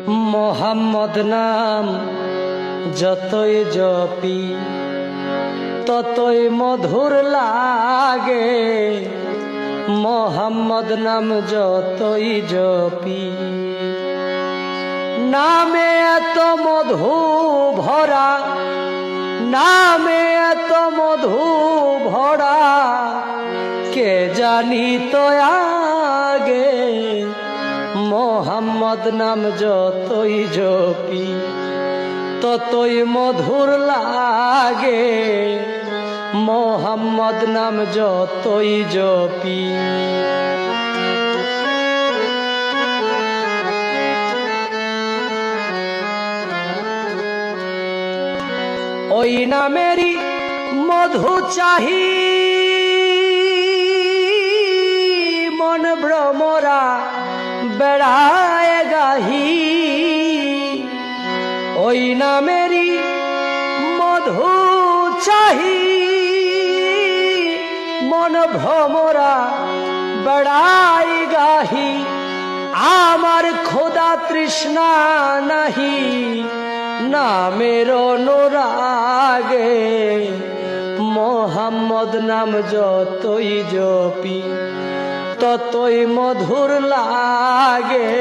মোহাম্মদ নাম যতই জপি ততই মধুর লাগে, মোহাম্মদ নাম যতই জপি। নামে এত মধু ভরা, নামে এত মধু ভরা, কে জানি তো আগে, মোহাম্মদ নাম যতই জপি ততই মধুর লাগে, মোহাম্মদ নাম যতই জপি। ওই নামেরই মধু চাহি মন ভ্রমরা বেড়ায় গাহি, ওই নামেরই মধু চাহি মন ভ্রমরা বেড়ায় গাহি। আমার খোদা তৃষ্ণা নাহি নামের অনুরাগে, মোহাম্মদ নাম যতই জপি ততই মধুর লাগে,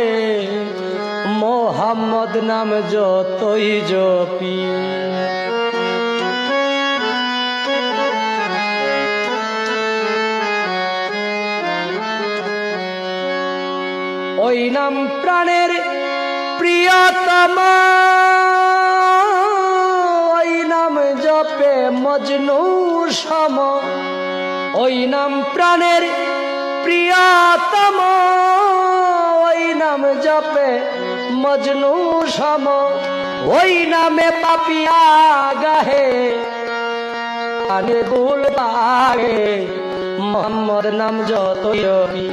মোহাম্মদ নাম যতই জপি। ওই নাম প্রাণের প্রিয়তম, ওই নাম জপে মজনু সম, ওই নাম প্রাণের প্রিয়তম, ওই নাম জপে মজনু সম, ওই নামে পাপিয়া গাহে আনে গুল লাগে, মোহাম্মদ নাম যতই জপি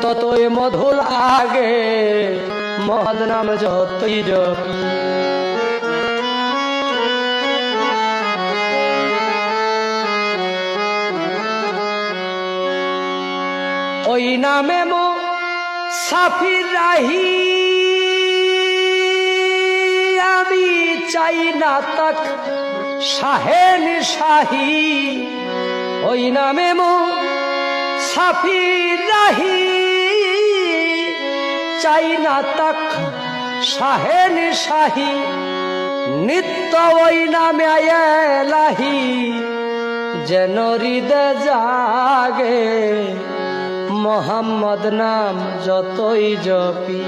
ততই মধুর লাগে, মোহাম্মদ নাম যতই জপি। ওই নামে মো সাফির রাহি, আমি চাই না তক শাহেন শাহী, ওই নামে মো সাফির রাহি, চাই না তক শাহেন শাহী, নিত্য ওই নামে এলাহি যেন হৃদয় জাগে, মোহাম্মদ নাম যতই জপি।